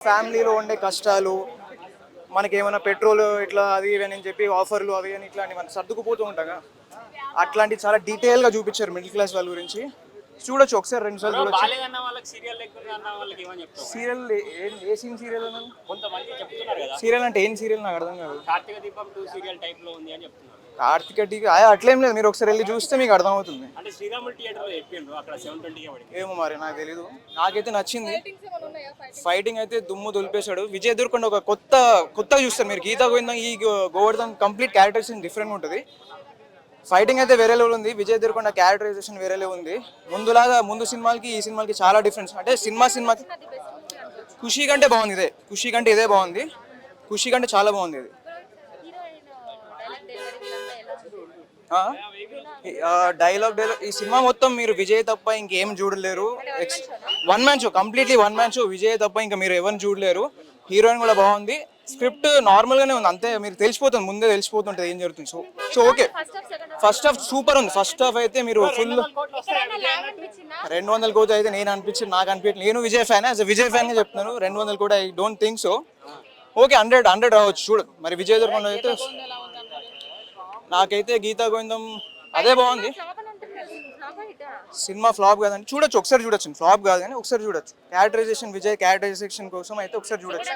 ఫ్యామిలీలో ఉండే కష్టాలు మనకేమైనా పెట్రోల్ ఇట్లా అది ఇవి అని చెప్పి ఆఫర్లు అవి అని ఇట్లాంటి మనం సర్దుకుపోతూ ఉంటాగా అట్లాంటి చాలా డీటెయిల్గా చూపించారు మిడిల్ క్లాస్ వాళ్ళ గురించి. చూడొచ్చు ఒకసారి 2 సార్లు చూడొచ్చు. సీరియల్ ఏ సీన్ సీరియల్ అన్నారు? సీరియల్ అంటే ఏం సీరియల్ నాకు అర్థం కాదు. కార్తిక టీవీ అట్లేం లేదు, మీరు ఒకసారి వెళ్ళి చూస్తే మీకు అర్థమవుతుంది. ఏమో మరి నాకు తెలీదు, నాకైతే నచ్చింది. ఫైటింగ్ అయితే దుమ్ము దులిపేశాడు. విజయ్ దేవరకొండ ఒక కొత్తగా చూస్తారు మీరు. గీతా గోవిందం ఈ గోవర్ధన్ కంప్లీట్ క్యారెక్టరైజేషన్ డిఫరెంట్గా ఉంటుంది. ఫైటింగ్ అయితే వేరే లెవెల్ ఉంది. విజయ్ దేవరకొండ క్యారెక్టరైజేషన్ వేరే లెవెల్ ఉంది. ముందు సినిమాలకి ఈ సినిమాకి చాలా డిఫరెన్స్. అంటే సినిమాకి ఖుషి కంటే బాగుంది ఇదే. ఖుషి కంటే ఇదే బాగుంది. ఖుషి కంటే చాలా బాగుంది ఇది. డైలాగ్ ఈ సినిమా మొత్తం మీరు విజయ్ తప్ప ఇంకేం చూడలేరు. One man show, completely one man show. Vijay తప్ప ఇంకా మీరు ఎవరిని చూడలేరు. హీరోయిన్ కూడా బాగుంది. స్క్రిప్ట్ నార్మల్గానే ఉంది, అంతే. మీరు తెలిసిపోతుంది, ముందే తెలిసిపోతుంటుంది ఏం జరుగుతుంది. So okay. First half super ఉంది. ఫస్ట్ హాఫ్ అయితే మీరు ఫుల్ 200 కోట్లు అయితే నాకు అనిపించింది. నేను విజయ్ ఫ్యాన్, యాజ్ విజయ్ ఫ్యాన్గా చెప్తున్నాను. 200 కూడా I don't think so. Okay, 100 రావచ్చు చూడు. మరి విజయ్ దేవరకొండ అయితే నాకైతే గీతా గోవిందం అదే బాగుంది. సినిమా ఫ్లాప్ కాదండి, చూడొచ్చు, ఒకసారి చూడొచ్చు. ఫ్లాప్ కాదు కానీ ఒకసారి చూడొచ్చు. విజయ్ క్యారెక్టరైజేషన్ కోసం అయితే ఒకసారి చూడొచ్చు.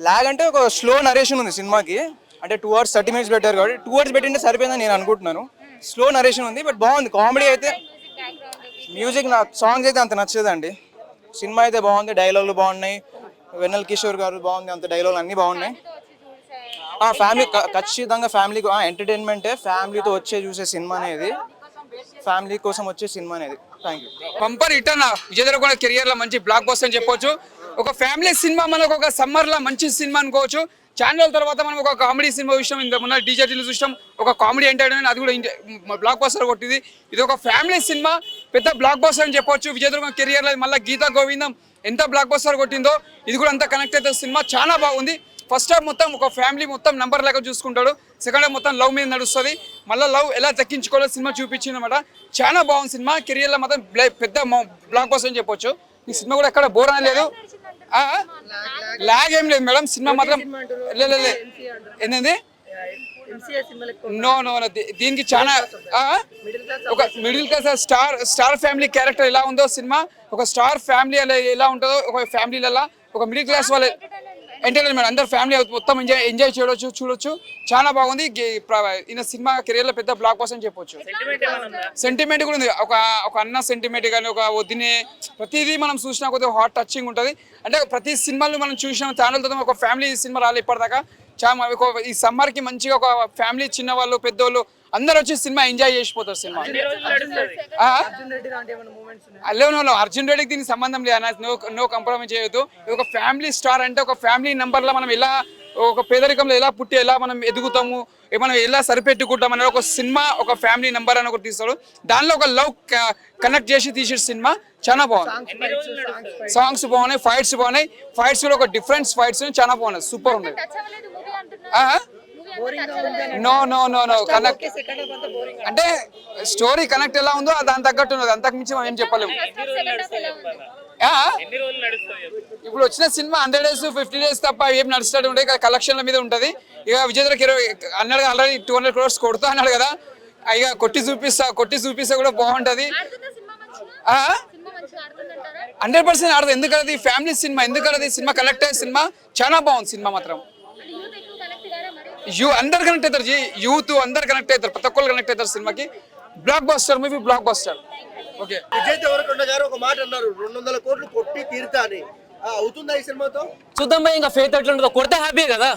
లాగ్ అంటే ఒక స్లో నరేషన్ ఉంది సినిమాకి. అంటే 2 hours 30 minutes పెట్టారు కాబట్టి 2 hours పెట్టింటే సరిపోయిందని నేను అనుకుంటున్నాను. స్లో నరేషన్ ఉంది, బట్ బాగుంది. కామెడీ అయితే, మ్యూజిక్, నా సాంగ్స్ అయితే అంత నచ్చలేదండి. సినిమా అయితే బాగుంది, డైలాగులు బాగున్నాయి. వెన్నెల కిషోర్ గారు బాగుంది, అంత డైలాగులు అన్నీ బాగున్నాయి. ఫ్యామిలీ, ఖచ్చితంగా ఫ్యామిలీకి ఎంటర్టైన్మెంటే. ఫ్యామిలీతో వచ్చే చూసే సినిమా అనేది, ఫ్యామిలీ కోసం వచ్చే సినిమా అనేది. Thank you. పంపర్ హిట్ అన్న. విజయ్ దేవరకొండ కెరియర్ లో మంచి బ్లాక్ బస్టర్ అని చెప్పొచ్చు. ఒక ఫ్యామిలీ సినిమా, మనకు ఒక సమ్మర్ లో మంచి సినిమా అనుకోవచ్చు. ఛానల్ తర్వాత మనం ఒక కామెడీ సినిమా విషయం ఇంత మొన్న డీజేటీలు చూసాం. ఒక కామెడీ ఎంటర్టైన్మెంట్, అది కూడా బ్లాక్ బస్టర్ కొట్టింది. ఇది ఒక ఫ్యామిలీ సినిమా, పెద్ద బ్లాక్ బస్టర్ అని చెప్పొచ్చు. విజయ్ దేవరకొండ కెరియర్ లో మళ్ళీ గీతా గోవిందం ఎంత బ్లాక్ బస్టర్ కొట్టిందో ఇది కూడా అంత కనెక్ట్ అవుతుంది. సినిమా చాలా బాగుంది. ఫస్ట్ హాఫ్ మొత్తం ఒక ఫ్యామిలీ మొత్తం నంబర్ లాగా చూసుకుంటాడు. సెకండ్ హాఫ్ మొత్తం లవ్ మీద నడుస్తుంది. మళ్ళీ లవ్ ఎలా దక్కించుకోవాలో సినిమా చూపించింది అనమాట. చాలా బాగుంది సినిమా. కెరియర్లో మాత్రం పెద్ద బ్లాక్ బస్టర్ అని చెప్పొచ్చు. ఈ సినిమా కూడా ఎక్కడ బోర్ అనలేదు, లాగ్ ఏం లేదు మేడం. సినిమా మాత్రం ఏంటండి, నో దీనికి చాలా ఒక middle class star family character ఎలా ఉందో సినిమా, ఒక స్టార్ ఫ్యామిలీ ఎలా ఉంటుందో ఒక ఫ్యామిలీలలో ఒక మిడిల్ క్లాస్ వాళ్ళ ఎంటర్టైన్మెంట్, అందరు ఫ్యామిలీ మొత్తం ఎంజాయ్ చూడొచ్చు. చాలా బాగుంది. ఈయన సినిమా కెరియర్ లో పెద్ద బ్లాక్ బస్టర్ అని చెప్పొచ్చు. సెంటిమెంట్ కూడా ఉంది. ఒక అన్న సెంటిమెంట్ కానీ, ఒక వదినే, ప్రతిదీ మనం చూసినా కొద్దిగా హార్ట్ టచింగ్ ఉంటుంది. అంటే ప్రతి సినిమాలు మనం చూసిన ఛానల్తో ఒక ఫ్యామిలీ సినిమా రాలేదు ఇప్పటిదాకా. చాలా ఈ సమ్మర్ కి మంచిగా ఒక ఫ్యామిలీ, చిన్నవాళ్ళు పెద్దవాళ్ళు అందరు వచ్చి సినిమా ఎంజాయ్ చేసిపోతారు. సినిమా అర్జున్ రెడ్డికి దీనికి సంబంధం లేదు, నో కాంప్రమైజ్ చేయొద్దు. ఒక ఫ్యామిలీ స్టార్ అంటే ఒక ఫ్యామిలీ నంబర్ లో మనం ఎలా ఒక పేదరికంలో ఎలా పుట్టి ఎలా మనం ఎదుగుతాము, మనం ఎలా సరిపెట్టుకుంటాం అనే ఒక సినిమా, ఒక ఫ్యామిలీ నంబర్ అని ఒకటి తీస్తాడు. దానిలో ఒక లవ్ కనెక్ట్ చేసి తీసే సినిమా చాలా బాగుంది. సాంగ్స్ బాగున్నాయి, ఫైట్స్ బాగున్నాయి. ఫైట్స్ కూడా ఒక డిఫరెంట్ ఫైట్స్ చాలా బాగున్నాయి, సూపర్ ఉన్నాయి. నో కనెక్ట్ అంటే స్టోరీ కనెక్ట్ ఎలా ఉందో దాని తగ్గట్టు ఉన్నది, అంతకు మించి మనం ఏం చెప్పలేము. ఇప్పుడు వచ్చిన సినిమా 100 days 50 days తప్ప ఏం నడుస్తూ ఉండే, కలెక్షన్ల మీద ఉంటుంది. ఇక విజయ్ దేవరకొండ అన్నాడు ఆల్రెడీ 200 crores కొడుతా అన్నాడు కదా. ఇక కొట్టి చూపిస్తా కూడా బాగుంటది. 100% ఆడదు. ఎందుకంటే ఫ్యామిలీ సినిమా, ఎందుకంటే సినిమా కనెక్ట్ అయ్యే సినిమా, చాలా బాగుంది సినిమా మాత్రం. అందరు కనెక్ట్ అవుతారు, యూత్ అందరు కనెక్ట్ అవుతారు, ప్రతి ఒక్కరు కనెక్ట్ అవుతారు సినిమాకి. Blockbuster movie, blockbuster. Okay. Vijay Deverakonda garu ఒక మాట అన్నారు, 200 కోట్లు కొట్టి తీరుతా అని. అవుతుందా ఈ సినిమాతో? చూద్దాం భయ్, ఇంకా ఫేత్ ఎట్లుంటుందో. కొడితే హ్యాపీ కదా,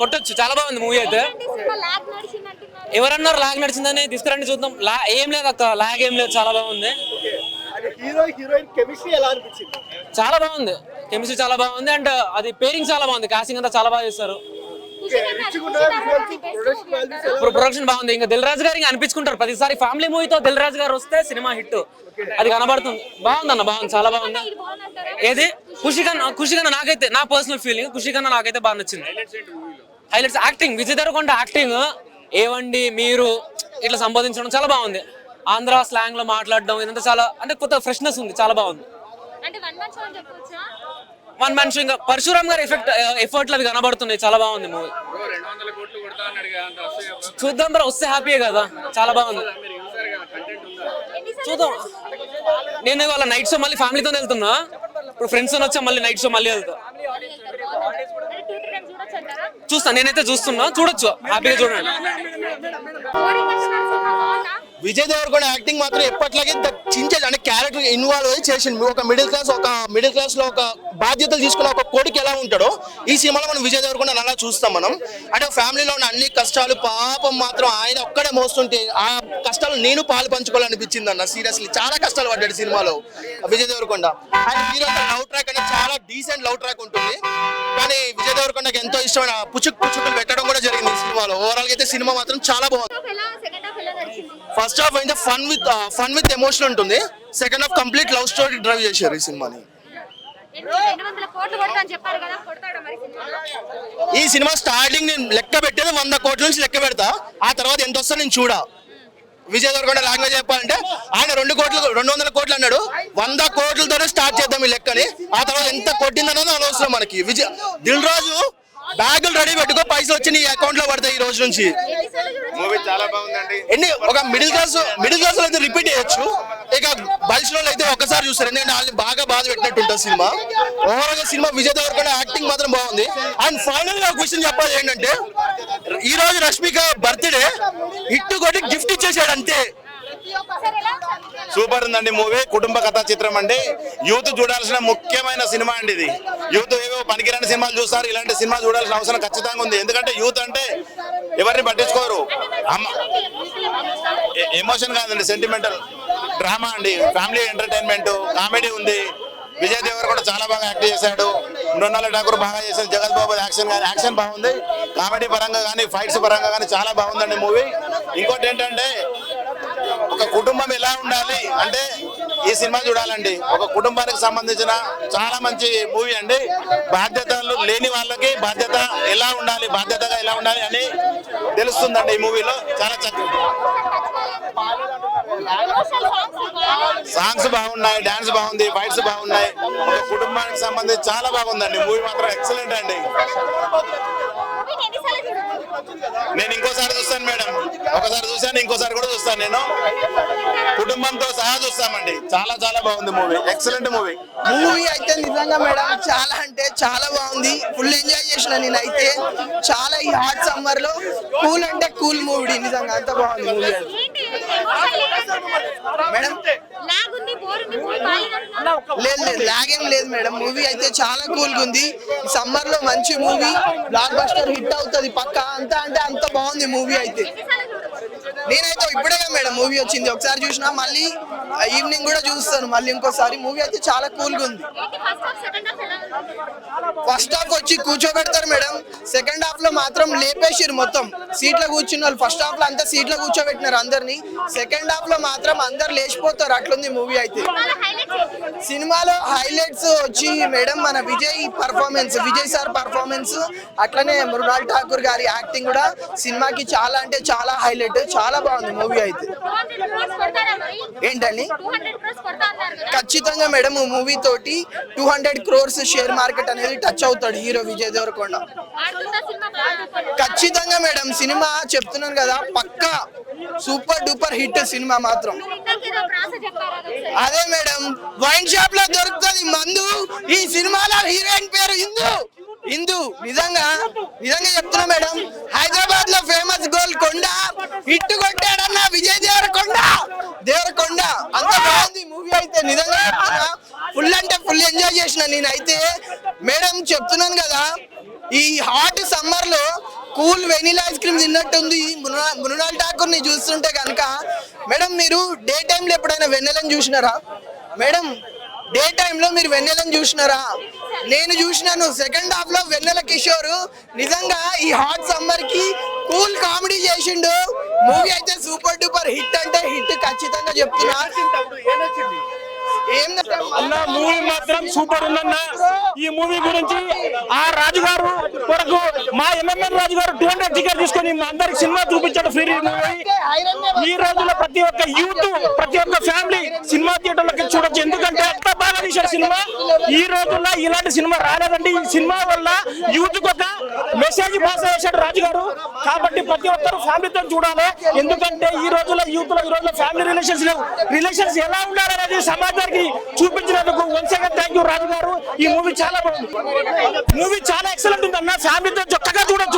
కొట్టొచ్చు. చాలా బాగుంది మూవీ అయితే. ఎవరన్నారు లాగ్ నడిచిందని? తీసుకురండి చూద్దాం. ఏం లేదు అక్క, లాగ్ ఏం లేదు, చాలా బాగుంది. హీరోయిన్ కెమిస్ట్రీ ఎలా అనిపించింది? చాలా బాగుంది, కెమిస్ట్రీ చాలా బాగుంది. అండ్ అది పేరింగ్ చాలా బాగుంది, కాస్టింగ్ అంతా చాలా బాగా చేస్తారు. ప్రొడక్షన్ బాగుంది. ఇంకా దిల్ రాజు గారు అనిపించుకుంటారు ప్రతిసారి. ఫ్యామిలీ మూవీతో దిల్ రాజు గారు వస్తే సినిమా హిట్, అది కనబడుతుంది. బాగుంది అన్న, బాగుంది, చాలా బాగుంది. ఏది ఖుషి కన్నా నాకైతే, నా పర్సనల్ ఫీలింగ్, ఖుషి కన్నా నాకైతే బాగా నచ్చింది. Highlights acting, Vijay Deverakonda acting ఏవండి మీరు ఇట్లా సంబోధించడం చాలా బాగుంది. ఆంధ్ర స్లాంగ్ లో మాట్లాడడం ఇదంతా చాలా అంటే కొత్త ఫ్రెష్నెస్ ఉంది, చాలా బాగుంది. అంటే వన్ మ్యాన్ షో అని చెప్పొచ్చా? One man show. ఇంకా పరశురామ్ గారి ఎఫర్ట్లు అవి కనబడుతున్నాయి. చాలా బాగుంది మూవీ. 200 కోట్లు కొడతా అన్నాడు కదా, అంత వస్తాయి. చూద్దాం బ్రో, వస్తే హ్యాపీయే కదా. చాలా బాగుంది, చూద్దాం. నేను ఇవాళ నైట్ షో మళ్ళీ ఫ్యామిలీతో వెళ్తున్నా. ఇప్పుడు ఫ్రెండ్స్ తో వచ్చా, మళ్ళీ నైట్ షో మళ్ళీ వెళ్తా. చూస్తా, నేనైతే చూస్తున్నా. చూడొచ్చు, హ్యాపీగా చూడండి. విజయ్ దేవరకొండ యాక్టింగ్ మాత్రం ఎప్పట్లాగే చించేది, అంటే క్యారెక్టర్ ఇన్వాల్వ్ అయ్యి చేసింది. ఒక మిడిల్ క్లాస్ లో ఒక బాధ్యతలు తీసుకున్న ఒక కొడుకు ఎలా ఉంటాడో ఈ సినిమాలో మనం విజయ్ దేవరకొండ అలా చూస్తాం మనం. అంటే ఫ్యామిలీలో ఉన్న అన్ని కష్టాలు పాపం మాత్రం ఆయన ఒక్కడే మోస్తుంటే ఆ కష్టాలు నేను పాలు పంచుకోవాలనిపించింది అన్న. సీరియస్లీ చాలా కష్టాలు పడ్డాడు సినిమాలో విజయ్ దేవరకొండ. ఆయన హీరో లవ్ ట్రాక్ అనేది చాలా డీసెంట్ లవ్ ట్రాక్ ఉంటుంది, కానీ విజయ్ దేవరకొండకి ఎంతో ఇష్టమైన పుచ్చుకులు పెట్టడం కూడా జరిగింది ఈ సినిమాలో. ఓవరాల్ గా అయితే సినిమా మాత్రం చాలా బాగుంది. ఫస్ట్ హాఫ్ అయితే ఫన్ విత్ ఎమోషన్ ఉంటుంది. Second half complete love story drive చేశారు ఈ సినిమాని. ఈ సినిమా స్టార్టింగ్ నేను లెక్క పెట్టేది 100 కోట్ల నుంచి లెక్క పెడతా. ఆ తర్వాత ఎంత వస్తా నేను చూడా. విజయ్ దేవరకొండ లాంగ్వేజ్ చెప్పాలంటే ఆయన 200 కోట్లు అన్నాడు. 100 కోట్లతోనే స్టార్ట్ చేద్దాం ఈ లెక్కని. ఆ తర్వాత ఎంత కొట్టిందన్నది అనవసరం మనకి. దిల్ రాజు బ్యాగులు రెడీ పెట్టుకో, పైసలు వచ్చి నీ అకౌంట్ లో పడతాయి ఈ రోజు నుంచి. మూవీ చాలా బాగుందండి. ఒక మిడిల్ క్లాస్ లో అయితే రిపీట్ చేయొచ్చు, ఇక బల్స్ లో అయితే ఒకసారి చూస్తారు, ఎందుకంటే వాళ్ళని బాగా బాధ పెట్టినట్టు ఉంటుంది సినిమా. ఓవరాల్ గా సినిమా విజయ్ దేవరకొండ యాక్టింగ్ మాత్రం బాగుంది. అండ్ ఫైనల్ గా ఒక విషయం చెప్పాలి ఏంటంటే, ఈ రోజు రష్మిక బర్త్డే హిట్ కొట్టి గిఫ్ట్ ఇచ్చేసాడు అంతే. సూపర్ ఉందండి మూవీ. కుటుంబ కథా చిత్రం అండి. యూత్ చూడాల్సిన ముఖ్యమైన సినిమా అండి ఇది. యూత్ ఏవో పనికిరాని సినిమాలు చూస్తారు, ఇలాంటి సినిమా చూడాల్సిన అవసరం ఖచ్చితంగా ఉంది. ఎందుకంటే యూత్ అంటే ఎవరిని పట్టించుకోరు. ఎమోషన్ కాదండి, సెంటిమెంటల్ డ్రామా అండి. ఫ్యామిలీ ఎంటర్టైన్మెంట్, కామెడీ ఉంది. విజయ్ దేవరకొండ చాలా బాగా యాక్ట్ చేశాడు. మృణాల్ ఠాకూర్ బాగా చేశాడు. జగత్ బాబు యాక్షన్ బాగుంది. కామెడీ పరంగా కానీ ఫైట్స్ పరంగా కానీ చాలా బాగుందండి మూవీ. ఇంకోటి ఏంటంటే, ఒక కుటుంబం ఎలా ఉండాలి అంటే ఈ సినిమా చూడాలండి. ఒక కుటుంబానికి సంబంధించిన చాలా మంచి మూవీ అండి. బాధ్యతలు లేని వాళ్ళకి బాధ్యతగా ఎలా ఉండాలి అని తెలుస్తుందండి ఈ మూవీలో. చాలా చక్కగా సాంగ్స్ బాగున్నాయి, డాన్స్ బాగుంది, ఫైట్స్ బాగున్నాయి. ఒక కుటుంబానికి సంబంధించి చాలా బాగుందండి మూవీ. మాత్రం ఎక్సలెంట్ అండి. నేను ఇంకోసారి చూస్తాను మేడం. ఒకసారి చూసాను, ఇంకోసారి కూడా చూస్తాను. నేను కుటుంబంతో సహా చూస్తామండి. చాలా చాలా బాగుంది మూవీ. Excellent movie. మూవీ అయితే నిజంగా మేడం చాలా అంటే చాలా బాగుంది. ఫుల్ ఎంజాయ్ చేసిన నేనైతే. చాలా ఈ హాట్ సమ్మర్ లో కూల్ అంటే కూల్ మూవీ. నిజంగా అంత బాగుంది మూవీ. మేడం లేదు లాగ్ ఏం లేదు మేడం. మూవీ అయితే చాలా కూల్ గా ఉంది. సమ్మర్ లో మంచి మూవీ, బ్లాక్ బస్టర్ హిట్ అవుతుంది పక్క. అంత బాగుంది మూవీ అయితే. నేనైతే ఇప్పుడే మేడం మూవీ వచ్చింది, ఒకసారి చూసినా, మళ్ళీ ఈవినింగ్ కూడా చూస్తాను మళ్ళీ ఇంకోసారి. మూవీ అయితే చాలా కూల్ గా ఉంది. ఫస్ట్ హాఫ్ వచ్చి కూర్చోబెడతారు మేడం, సెకండ్ హాఫ్ లో మాత్రం లేపేసిరు మొత్తం. సీట్లో కూర్చున్న వాళ్ళు ఫస్ట్ హాఫ్ లో అంతా సీట్లో కూర్చోబెట్టినారు అందరినీ. సెకండ్ హాఫ్ లో మాత్రం అందరు లేచిపోతారు, అట్లుంది మూవీ అయితే. సినిమాలో హైలైట్స్ వచ్చి మేడం మన విజయ్ సార్ పర్ఫార్మెన్స్, అట్లనే మృణాల్ ఠాకూర్ గారి యాక్టింగ్ కూడా సినిమాకి చాలా అంటే చాలా హైలైట్. చాలా బాగుంది మూవీ అయితే. ఏంటండి ఖచ్చితంగా మేడం మూవీ తోటి 200 crores షేర్ మార్కెట్ అనేది టచ్ అవుతాడు హీరో విజయ్ దేవరకొండ. ఖచ్చితంగా మేడం సినిమా చెప్తున్నాను కదా, పక్కా సూపర్ డూపర్ హిట్ సినిమా మాత్రం. అదే మేడం, వైన్ షాప్ లో దొరుకుతుంది మందు. ఈ సినిమాలో హీరోయిన్ పేరు ఇందు. నిజంగా చెప్తున్నా మేడం, హైదరాబాద్ లో ఫేమస్ గోల్కొండ హిట్ కొట్టాడన్న విజయ్ దేవరకొండ. అంత బాగుంది మూవీ అయితే. నిజంగా ఫుల్ అంటే ఫుల్ ఎంజాయ్ చేసిన నేనైతే. మేడం చెప్తున్నాను కదా, ఈ హాట్ సమ్మర్ లో కూల్ వెనిలా ఐస్ క్రీమ్ తిన్నట్టుంది మృణాల్ ఠాకూర్ ని చూస్తుంటే కనుక. మేడం మీరు డే టైంలో ఎప్పుడైనా వెన్నెలను చూసినారా మేడం? డే టైంలో మీరు వెన్నెలను చూసినారా? నేను చూసినాను. సెకండ్ హాఫ్ లో వెన్నెల కిషోర్ నిజంగా ఈ హాట్ సమ్మర్ కి కూల్ కామెడీ చేసిండు. మూవీ అయితే సూపర్ డూపర్ హిట్ అంటే హిట్ ఖచ్చితంగా చెప్తున్నా. అన్న మూవీ మాత్రం సూపర్ ఉందన్న. ఈ మూవీ గురించి ఆ రాజుగారు కొరకు మా ఎంఎంఎన్ రాజు గారు 200 టికెట్ తీసుకొని మా అందరికి సినిమా చూపించాడు ఫ్రీ మూవీ. ఈ రోజుల్లో ప్రతి ఒక్క యూత్ ప్రతి ఒక్క ఫ్యామిలీ సినిమా థియేటర్లకి చూడొచ్చు, ఎందుకంటే అంత బాగా తీశాడు సినిమా. ఈ రోజుల్లో ఇలాంటి సినిమా రాలేదండి. ఈ సినిమా వల్ల యూత్ కు ఒక మెసేజ్ పాస్ చేశాడు రాజు గారు. కాబట్టి ప్రతి ఒక్కరు ఫ్యామిలీతో చూడాలి, ఎందుకంటే ఈ రోజుల్లో యూత్ లో ఈ రోజుల్లో ఫ్యామిలీ రిలేషన్స్ లేవు. రిలేషన్స్ ఎలా ఉండాలనేది సమాజానికి చూపించినందుకు వన్స్ అగైన్ థ్యాంక్ యూ రాజు గారు. ఈ మూవీ చాలా బాగుంది, మూవీ చాలా ఎక్సలెంట్ ఉంది అన్న, ఫ్యామిలీతో చక్కగా చూడొచ్చు.